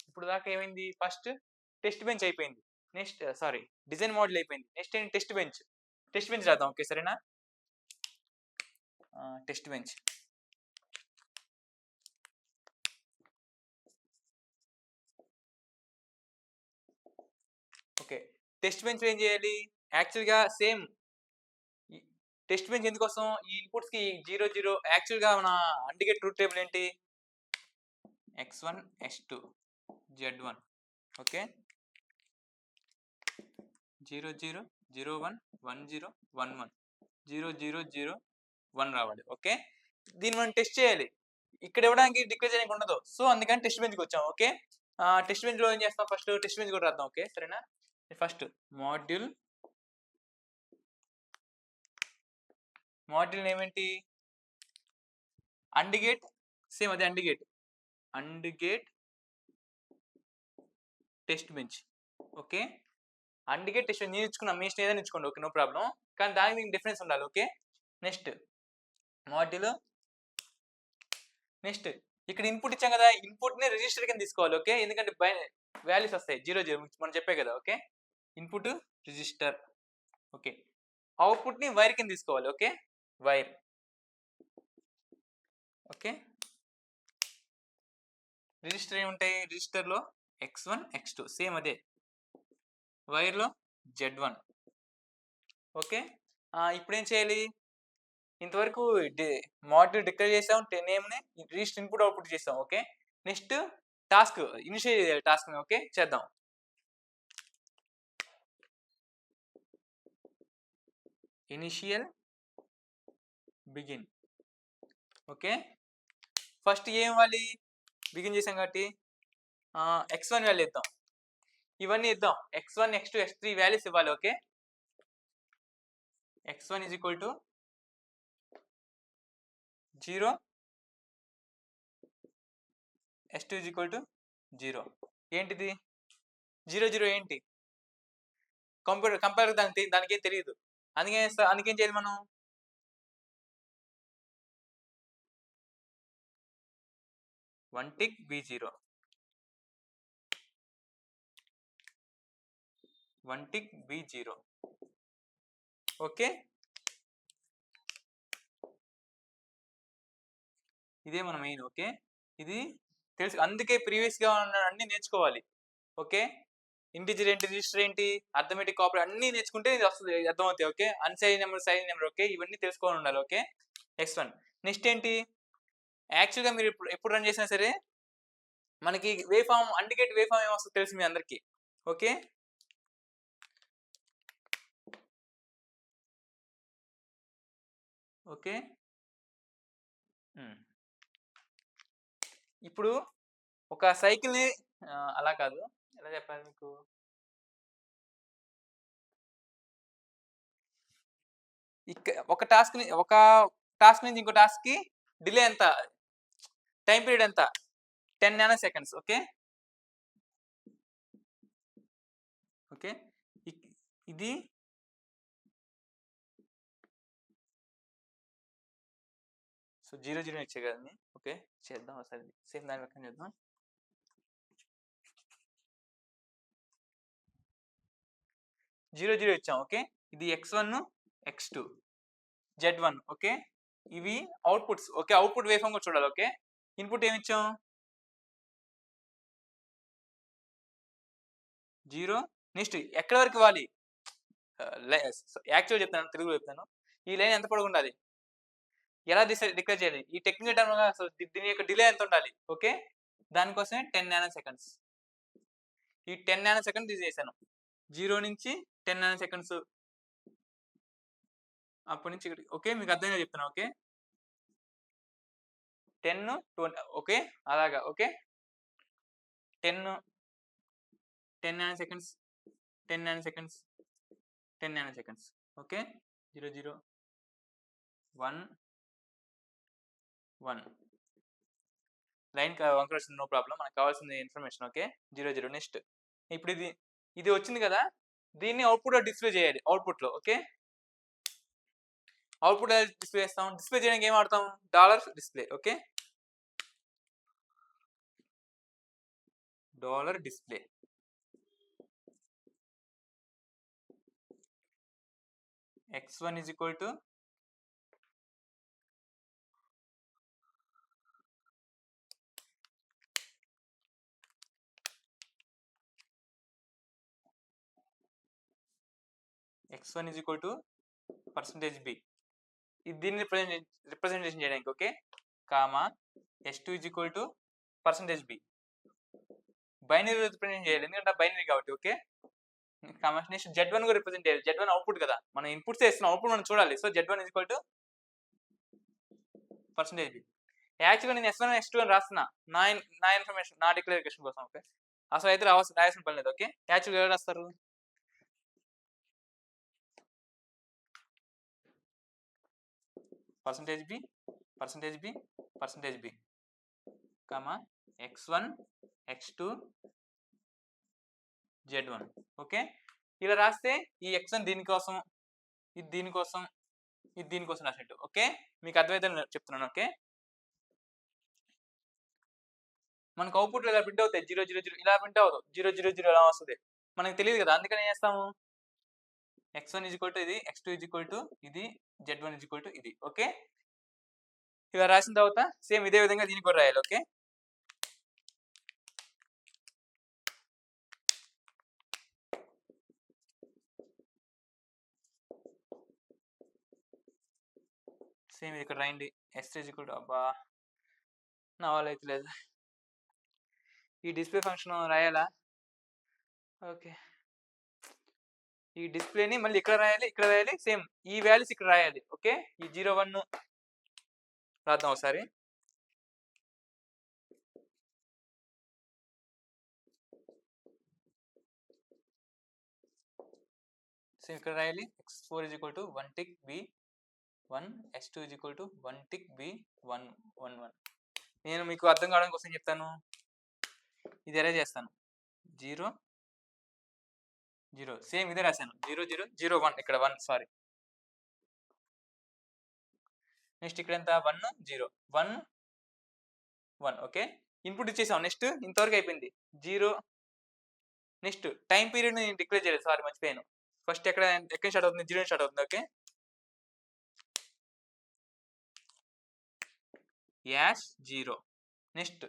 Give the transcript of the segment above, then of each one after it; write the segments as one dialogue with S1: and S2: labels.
S1: ఇప్పుడు దాకా ఏమైంది? ఫస్ట్ టెస్ట్ బెంచ్ అయిపోయింది. నెక్స్ట్ సారీ డిజైన్ మోడల్ అయిపోయింది. నెక్స్ట్ ఏంటి? Test bench. టెస్ట్ బెంచ్ రాద్దాం. ఓకే సరేనా? Test bench. ఓకే. టెస్ట్ బెంచ్‌లో ఏం చేయాలి? యాక్చువల్‌గా సేమ్ ఈ టెస్ట్ బెంచ్ ఎందుకోసం? ఈ ఇన్‌పుట్స్‌కి 0, 0 యాక్చువల్‌గా మన అంటిగేట్ ట్రూత్ టేబుల్ ఏంటి? x1, x2, z1 okay. 0, 0, 0, 1, 1, 0, 1, 1, 0, 0, 0, 1 రావాలి. ఓకే. దీన్ని మనం టెస్ట్ చేయాలి. ఇక్కడ ఇవ్వడానికి డిక్లేర్ చేయడానికి ఉండదు. సో అందుకని టెస్ట్ బెంచ్‌కి వచ్చాం. ఓకే. టెస్ట్ బెంచ్‌లో ఏం చేస్తాం? ఫస్ట్ టెస్ట్ బెంచ్ కూడా రాద్దాం. ఓకే సరేనా? ఫస్ట్ మాడ్యూల్ నేమ్ ఏంటి? అండిగేట్ సేమ్ అదే and gate test bench. Okay. And gate test నేను ఇచ్చుకున్నా. మీ ఇష్టం ఏదైనా ఇచ్చుకోండి. Okay no problem. కానీ దానికి దీనికి డిఫరెన్స్ ఉండాలి. ఓకే. నెక్స్ట్ మాడ్యూల్ నెక్స్ట్ ఇక్కడ ఇన్పుట్ ఇచ్చాం కదా, ఇన్పుట్‌ని రిజిస్టర్ కింద తీసుకోవాలి. ఓకే. ఎందుకంటే వాల్యూస్ వస్తాయి 0, 0 మనం చెప్పే కదా. ఓకే. Input register. ఓకే. అవుట్‌పుట్‌ని వైర్ కింద తీసుకోవాలి. ఓకే. వైర్. ఓకే. రిజిస్టర్ ఏముంటాయి? రిజిస్టర్‌లో x1, x2 సేమ్ అదే. వైర్‌లో z1. ఓకే. ఇప్పుడు ఏం చేయాలి? ఇంతవరకు మాడ్యూల్ డిక్లేర్ చేసాం. నేమ్‌ని రిజిస్టర్ ఇన్పుట్ అవుట్పుట్ చేసాం. ఓకే. నెక్స్ట్ టాస్క్ ఇనిషియల్ టాస్క్‌ని ఓకే చేద్దాం. Initial begin. ఓకే. ఫస్ట్ ఏం ఇవ్వాలి? బిగిన్ చేసాం కాబట్టి x1 వాల్యూ ఇద్దాం. ఇవన్నీ ఇద్దాం. x1, x2, x3 వాల్యూస్ ఇవ్వాలి. Okay. x1 is equal to 0, x2 is equal to 0. ఏంటిది? 0, 0 ఏంటి? కంపేర్ దానికేం తెలియదు. అందుకేం చేయాలి మనం? One tick b0. 1 tick b0. Okay. ఇదే మన మెయిన్. ఓకే. ఇది తెలుసు. అందుకే ప్రీవియస్‌గా ఉన్న అన్నీ నేర్చుకోవాలి. ఓకే. ఇంటిజర్ ఏంటి? రిజిస్టర్ ఏంటి? అర్థమెటిక్ ఆపరేటర్ అన్నీ నేర్చుకుంటే ఇది వస్తది. అర్థమవుతాయి. Okay. Unsign number, sign number okay. ఇవన్నీ తెలుసుకొని ఉండాలి. ఓకే. x1 నెక్స్ట్ ఏంటి? యాక్చువల్‌గా మీరు ఎప్పుడు రన్ చేసినా సరే మనకి వేవ్ ఫార్మ్ అండికేట్ వేవ్ ఫార్మ్ ఏమొస్తదో తెలుసు మీ అందరికి. ఓకే. ఓకే. ఇప్పుడు ఒక సైకిల్‌ని అలా కాదు. ఎలా చెప్పాలి మీకు? ఒక టాస్క్ నుంచి ఇంకో టాస్క్‌కి డిలే ఎంత? టైమ్ పీరియడ్ ఎంత? 10 నానో సెకండ్స్. ఓకే. ఓకే. ఇది సో 0, 0 ఇచ్చే కదండి. ఓకే. చేద్దాం ఒకసారి. సేమ్ దాని లెక్కనే చేద్దాం. జీరో జీరో ఇచ్చాం. ఓకే. ఇది x1, x2, z1. ఓకే. ఇవి outputs. Okay. Output waveform కూడా చూడాలి. ఓకే. ఇన్పుట్ ఏమి ఇచ్చాం? 0 నెక్స్ట్ ఎక్కడి వరకు ఇవ్వాలి? యాక్చువల్‌గా చెప్తాను. తెలుగులో చెప్తాను. ఈ లైన్ ఎంత పొడవు ఉండాలి? ఎలా డిక్లేర్ చేయాలి? ఈ టెక్నికల్ టర్మ్‌లో అసలు దీని యొక్క డిలే ఎంత ఉండాలి? ఓకే. దానికోసమే 10 నానో సెకండ్స్. ఈ 10 నానో సెకండ్స్ తీసేసాను. 0 నుంచి 10 నానో సెకండ్స్ అప్పటి నుంచి ఇక్కడికి. ఓకే. మీకు అర్థమయ్యేలా చెప్తున్నా. ఓకే. 10, 20 ఓకే. అలాగా. Okay. 10 nanoseconds, 10 nanoseconds, 10 nanoseconds. Okay. 0, 0, 1, 1 line వంకర వచ్చింది. No problem. మనకు కావాల్సిన ఇన్ఫర్మేషన్. ఓకే. 0, 0 నెక్స్ట్ ఇప్పుడు ఇది వచ్చింది కదా, దీన్ని అవుట్‌పుట్‌లో డిస్‌ప్లే చేయాలి. అవుట్‌పుట్‌లో. ఓకే. అవుట్‌పుట్ ఎలా డిస్‌ప్లే చేస్తాం? డిస్‌ప్లే చేయడానికి ఏం వాడతాం? Dollar display. Okay. Dollar display. x1 is equal to x1 is equal to percentage b. దీన్ని రిప్రజెంటేషన్ చేయడానికి okay, comma s2 is equal to percentage b. Binary represent చేయాలి ఎందుకంటే బైనరీ కాబట్టి ఓకే. నెక్స్ట్ z1 కూడా represent చేయాలి. z1 output కదా, మనం inputs వేస్తున్నాం, అవుట్పుట్ మనం చూడాలి. So z1 is equal to percentage b. యాక్చువల్గా నేను s1 s2 అని రాస్తున్నా నా ఇన్ఫర్మేషన్, నా డిక్లరేషన్ కోసం ఓకే. అసలు అయితే రాయాల్సిన పని లేదు ఓకే. యాక్చువల్గా ఎవరు రాస్తారు, percentage b percentage b percentage b comma x1 x2 z1 okay. ఇలా రాస్తే ఈ x1 దీనికోసం, ఇది దీనికోసం, ఇది దీనికోసం రాసినట్టు ఓకే. మీకు అర్థమైతే చెప్తున్నాను ఓకే. మనకు అవుట్పుట్ ఇలా ప్రింట్ అవుతాయి 0 0 0 ఇలా ప్రింట్ అవ్వదు, 0 0 0 ఇలా వస్తుంది, మనకు తెలియదు కదా. అందుకని ఏం చేస్తాము, x1 is equal to ఇది, x2 is equal to ఇది, z1 is equal to ఇది ఓకే. ఇలా రాసిన తర్వాత సేమ్ ఇదే విధంగా దీనికి కూడా రాయాలి ఓకే. సేమ్ ఇక్కడ రాయండి, s3 is equal to అబ్బా నా వాళ్ళు అయితే లేదు, ఈ డిస్ప్లే ఫంక్షన్ రాయాలా ఓకే. ఈ డిస్ప్లేని మళ్ళీ ఇక్కడ రాయాలి, ఇక్కడ రాయాలి, సేమ్ ఈ వాల్యూస్ ఇక్కడ రాయాలి ఓకే. ఈ 0 1 రాద్దాం ఒకసారి. సేమ్ ఇక్కడ రాయాలి, x4 is equal to 1 tick b 1, s2 is equal to 1 tick b 1 1 1. నేను మీకు అర్థం కావడం కోసం చెప్తాను, ఇది అరేంజ్ చేస్తాను 0 0 సేమ్ ఇదే రాశాను 0 0 0 1 ఇక్కడ 1 సారీ. నెక్స్ట్ ఇక్కడ ఎంత 1 0 1 1 ఓకే. ఇన్పుట్ ఇచ్చేసాం, నెక్స్ట్ ఇంతవరకు అయిపోయింది 0. నెక్స్ట్ టైం పీరియడ్ నేను డిక్లేర్ చేయలేదు, సారీ మర్చిపోయాను. ఫస్ట్ ఎక్కడ స్టార్ట్ అవుతుంది, 0 స్టార్ట్ అవుతుంది ఓకే. యాష్ 0. నెక్స్ట్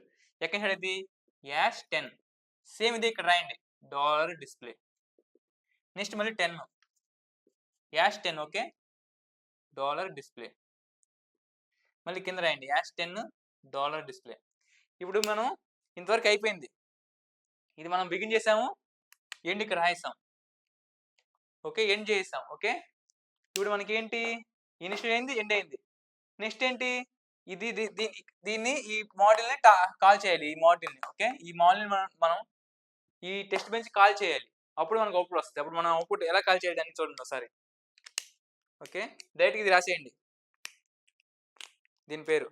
S1: ఎక్కడ స్టార్ట్ అయింది, యాష్ 10. సేమ్ ఇది ఇక్కడ రాయండి డాలర్ డిస్ప్లే. నెక్స్ట్ మళ్ళీ 10 యాష్ 10 ఓకే, డాలర్ డిస్ప్లే. మళ్ళీ కింద రాయండి యాష్ 10 డాలర్ డిస్ప్లే. ఇప్పుడు మనం ఇంతవరకు అయిపోయింది, ఇది మనం బిగిన్ చేసాము, ఎండ్ ఇక్కడ రాయిస్తాం ఓకే, ఎండ్ చేస్తాం ఓకే. ఇప్పుడు మనకి ఏంటి, ఇనిషియల్ అయింది, ఎండ్ అయింది. నెక్స్ట్ ఏంటి, ఇది దీన్ని ఈ మోడల్ని కాల్ చేయాలి, ఈ మోడల్ని ఓకే. ఈ మోడల్ని మనం ఈ టెస్ట్ బెంచ్ కాల్ చేయాలి, అప్పుడు మనకు అవుట్పుట్ వస్తుంది. అప్పుడు మనం అవుట్పుట్ ఎలా కాల్ చేయాలి అని చూడండి ఒకసారి ఓకే. డైరెక్ట్గా ఇది రాసేయండి, దీని పేరు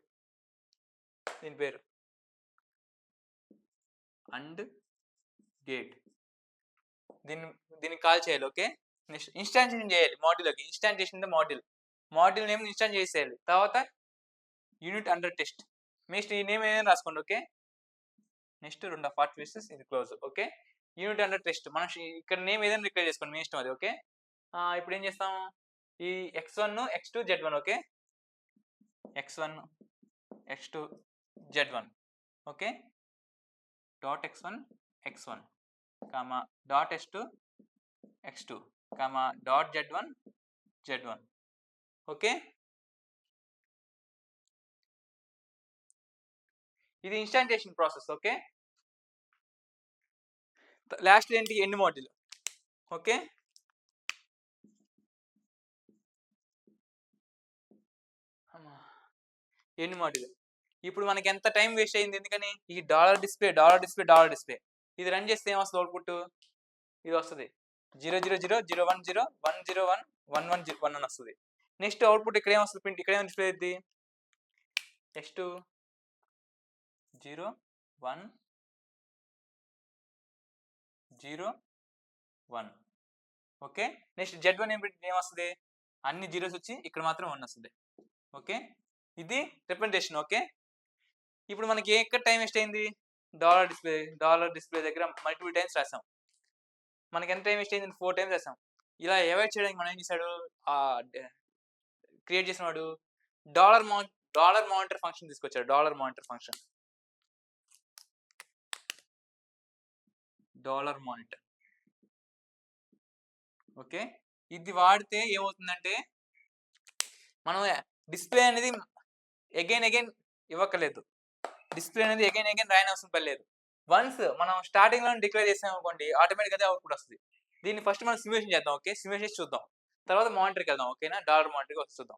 S1: అండ్ గేట్, దీన్ని కాల్ చేయాలి ఓకే. నెక్స్ట్ ఇన్స్టాన్షియేషన్ చేయాలి మాడ్యూల్కి, ఇన్స్టాన్షియేషన్ మాడ్యూల్ నేమ్ ఇన్స్టాన్ చేసేయాలి. తర్వాత యూనిట్ అండర్ టెస్ట్, నెక్స్ట్ ఈ నేమ్ ఏదైనా రాసుకోండి ఓకే. నెక్స్ట్ 2 పార్ట్ పీసెస్ ఇది close okay. Unit under test మనం ఇక్కడ నేమ్ ఏదైనా రిక్వైర్ చేసుకోండి, మీ ఇష్టం అది ఓకే. ఇప్పుడు ఏం చేస్తాం, ఈ x1 x2 z1 okay, x1 x2 z1 okay, dot x1 x1 comma dot s2 x2 comma dot z1 z1 okay. ఇది ఇన్స్టాంటేషన్ ప్రాసెస్ ఓకే. లాస్ట్ ఏంటి, end module okay. End module. ఇప్పుడు మనకి ఎంత టైం వేస్ట్ అయింది, ఎందుకని ఈ డాలర్ డిస్ప్లే ఇది run చేస్తే ఏమొస్తుంది అవుట్పుట్, ఇది వస్తుంది 0 0 0 0 1 0 1 0 1 1 1 1 అని వస్తుంది. నెక్స్ట్ అవుట్పుట్ ఇక్కడ ఏమొస్తుంది, ప్రింట్ ఇక్కడ ఏమైనా డిస్ప్లే అయింది, x2 0 1 0 1 ఓకే. నెక్స్ట్ z1 ఏమొస్తుంది, అన్ని జీరోస్ వచ్చి ఇక్కడ మాత్రం 1 వస్తుంది ఓకే. ఇది రిప్రజెంటేషన్ ఓకే. ఇప్పుడు మనకి ఎక్కడ టైం వేస్ట్ అయింది, డాలర్ డిస్ప్లే దగ్గర మల్టిపుల్ టైమ్స్ రాసాం. మనకి ఎంత టైం వేస్ట్ అయింది? 4 టైమ్స్ రాసాం. ఇలా అవాయిడ్ చేయడానికి మనం ఏం చేసాడు? క్రియేట్ చేసిన వాడు dollar mon dollar monitor function తీసుకొచ్చాడు. Dollar monitor function. Dollar monitor. Okay. ఇది వాడితే ఏమవుతుందంటే మనం డిస్ప్లే అనేది అగైన్ ఇవ్వక్కర్లేదు. డిస్ప్లే అనేది అగైన్ రాయనవసరం పడలేదు. వన్స్ మనం స్టార్టింగ్‌లో డిక్లేర్ చేసామనుకోండి ఆటోమేటిక్‌గా అదే అవుట్‌పుట్ వస్తది. దీన్ని ఫస్ట్ మనం సిమ్యులేషన్ చేద్దాం. ఓకే. సిమ్యులేషన్ చేసి చూద్దాం. తర్వాత మానిటర్‌కి వెళ్దాం. ఓకేనా? డాలర్ మానిటర్‌కి వచ్చి చూద్దాం.